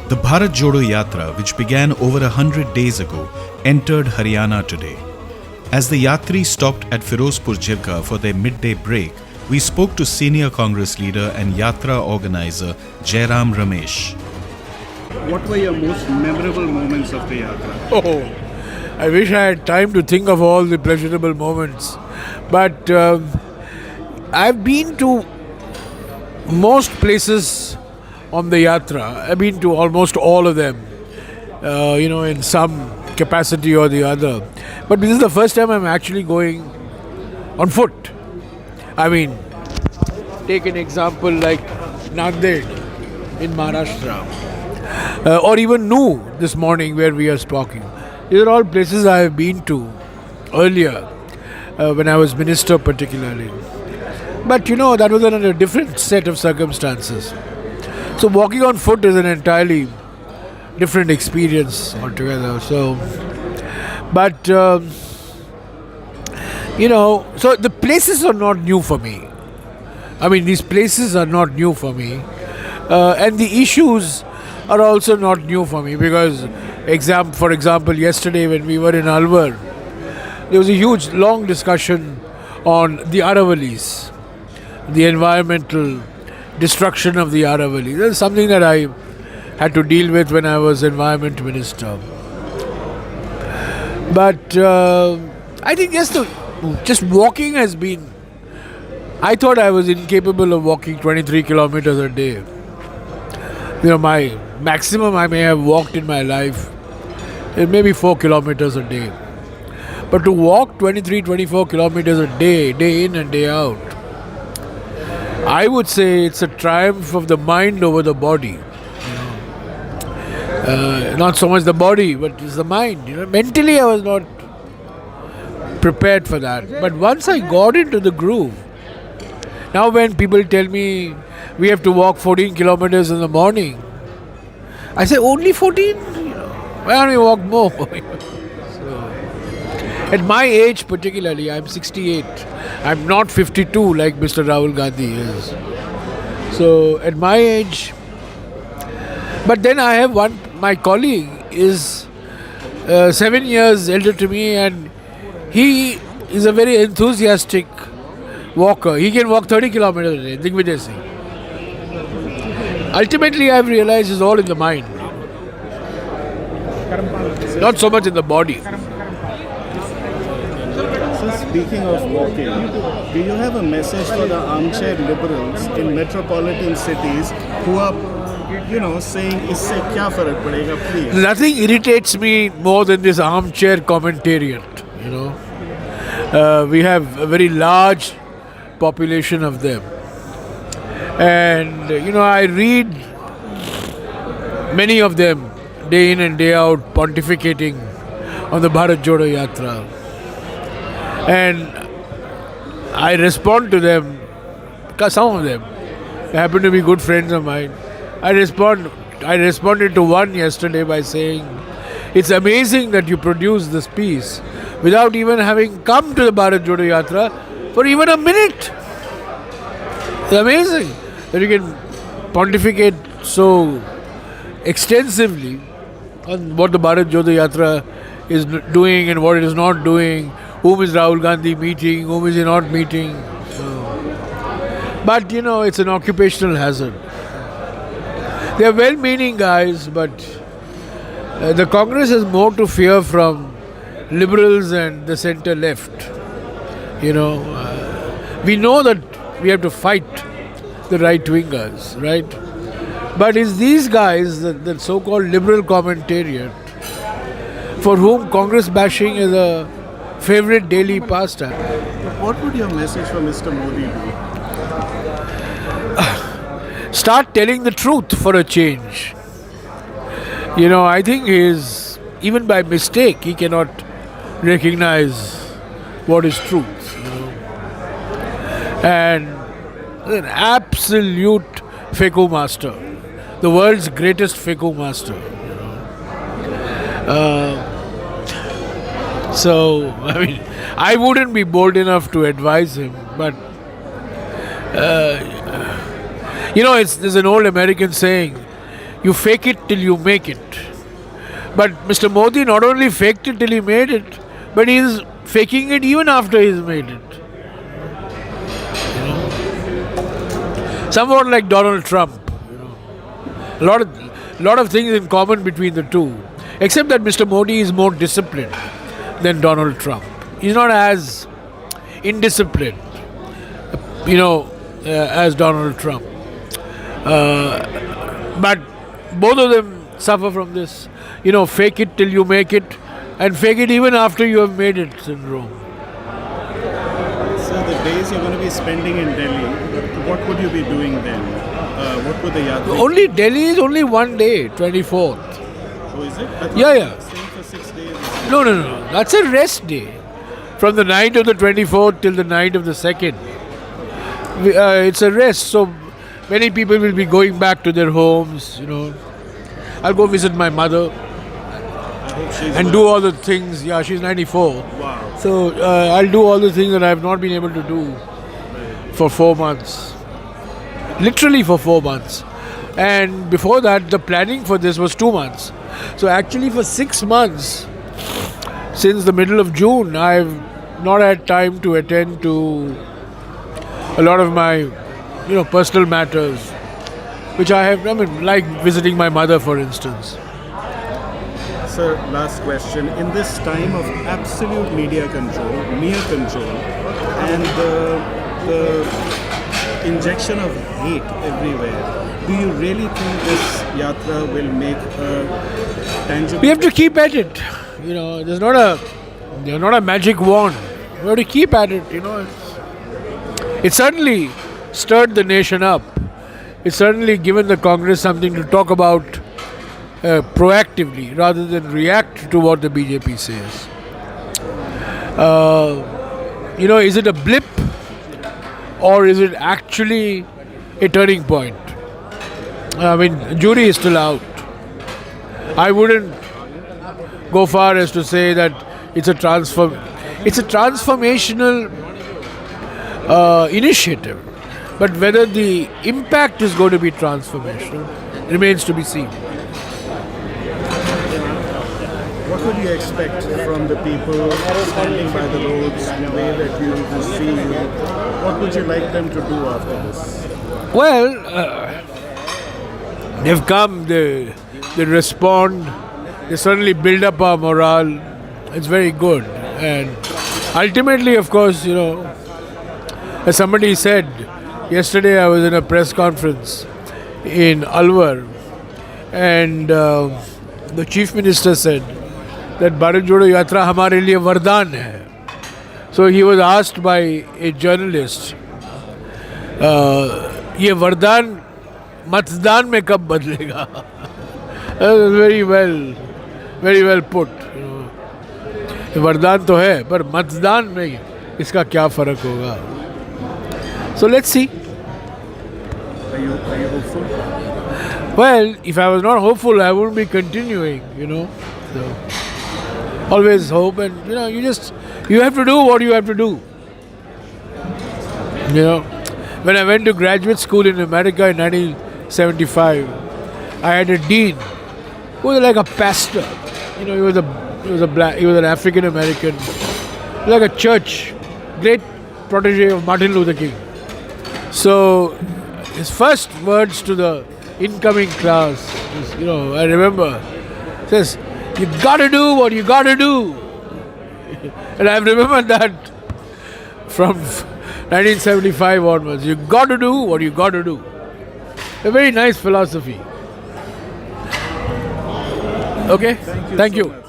The Bharat Jodo Yatra, which began over 100 days ago, entered Haryana today. As the Yatri stopped at Firozpur Jirga for their midday break, we spoke to senior Congress leader and Yatra organiser JAIRAM RAMESH. What were your most memorable moments of the Yatra? Oh, I wish I had time to think of all the pleasurable moments. But I've been to most places on the Yatra. I've been to almost all of them, in some capacity or the other. But this is the first time I'm actually going on foot. I mean, take an example like Nanded in Maharashtra, or even Nu this morning where we are talking. These are all places I have been to earlier, when I was minister particularly. But that was under a different set of circumstances. So walking on foot is an entirely different experience altogether. So, but so the places are not new for me. I mean, these places are not new for me, and the issues are also not new for me because, for example, yesterday when we were in Alwar, there was a huge, long discussion on the Aravalis, the environmental destruction of the Aravallis. That's something that I had to deal with when I was environment minister. But I think just walking has been. I thought I was incapable of walking 23 kilometers a day. My maximum I may have walked in my life is maybe 4 kilometers a day. But to walk 23, 24 kilometers a day in and day out, I would say it's a triumph of the mind over the body. Not so much the body, but it's the mind. Mentally I was not prepared for that. But once I got into the groove, now when people tell me we have to walk 14 kilometers in the morning, I say, only 14? Why don't we walk more? At my age particularly, I'm 68. I'm not 52 like Mr. Rahul Gandhi is. So at my age, but then I have my colleague is 7 years elder to me, and he is a very enthusiastic walker. He can walk 30 kilometers a day, Digvijay Singh. Ultimately, I've realized it's all in the mind, not so much in the body. So speaking of walking, do you have a message for the armchair liberals in metropolitan cities who are, saying, "Isse kya farak padega?" Please. Nothing irritates me more than this armchair commentariat. We have a very large population of them, and I read many of them day in and day out pontificating on the Bharat Jodo Yatra. And I respond to them, because some of them happen to be good friends of mine. I responded to one yesterday by saying, it's amazing that you produce this piece without even having come to the Bharat Jodo Yatra for even a minute. It's amazing that you can pontificate so extensively on what the Bharat Jodo Yatra is doing and what it is not doing. Whom is Rahul Gandhi meeting, whom is he not meeting. But it's an occupational hazard. They are well-meaning guys, but the Congress has more to fear from liberals and the centre-left. We know that we have to fight the right-wingers, right? But it's these guys, the so-called liberal commentariat, for whom Congress bashing is a favorite daily pastime. What would your message for Mr. Modi be? Start telling the truth for a change. I think even by mistake, he cannot recognize what is truth. And an absolute Feku master, the world's greatest Feku master. So, I wouldn't be bold enough to advise him, but there's an old American saying, you fake it till you make it. But Mr. Modi not only faked it till he made it, but he is faking it even after he's made it. Somewhat like Donald Trump. A lot of things in common between the two, except that Mr. Modi is more disciplined than Donald Trump. He's not as indisciplined, as Donald Trump. But both of them suffer from this, fake it till you make it, and fake it even after you have made it syndrome. So the days you're going to be spending in Delhi, what would you be doing then? What would the Yatri? Only Delhi is only one day, 24th. Oh, is it? I thought Yeah, you yeah. were staying for 6 days. No. That's a rest day. From the night of the 24th till the night of the 2nd. It's a rest. So many people will be going back to their homes, I'll go visit my mother I hope she's and well. do all the things. Yeah, she's 94. Wow. So I'll do all the things that I have not been able to do for 4 months. Literally for 4 months. And before that, the planning for this was 2 months. So actually for 6 months, since the middle of June, I've not had time to attend to a lot of my, personal matters, which like visiting my mother, for instance. Sir, last question. In this time of absolute media control, mere control, and the injection of hate everywhere, do you really think this yatra will make a tangible... We have to keep at it. There's not a magic wand. We have to keep at it. It certainly stirred the nation up. It's certainly given the Congress something to talk about proactively rather than react to what the BJP says. Is it a blip or is it actually a turning point? Jury is still out. I wouldn't go far as to say that it's a transformational initiative. But whether the impact is going to be transformational remains to be seen. What would you expect from the people standing by the roads, the way that you see you? What would you like them to do after this? Well, they've come, they respond, they certainly build up our morale. It's very good. And ultimately, of course, as somebody said, yesterday I was in a press conference in Alwar, and the Chief Minister said that Bharat Jodo Yatra हमारे लिए वरदान है. So he was asked by a journalist, ये वरदान मतदान में कब बदलेगा? That was very well put. ये वरदान तो है, पर मतदान में इसका क्या फर्क होगा? So let's see. Are you hopeful? Well, if I was not hopeful, I wouldn't be continuing, So, always hope, and you have to do what you have to do. When I went to graduate school in America in 1975, I had a dean who was like a pastor. He was an African American, like a church, great protege of Martin Luther King. So his first words to the incoming class is, I remember, says, "You gotta do what you gotta do." And I've remembered that from 1975 onwards. You gotta do what you gotta do. A very nice philosophy. Okay? Thank you. Thank so you. much.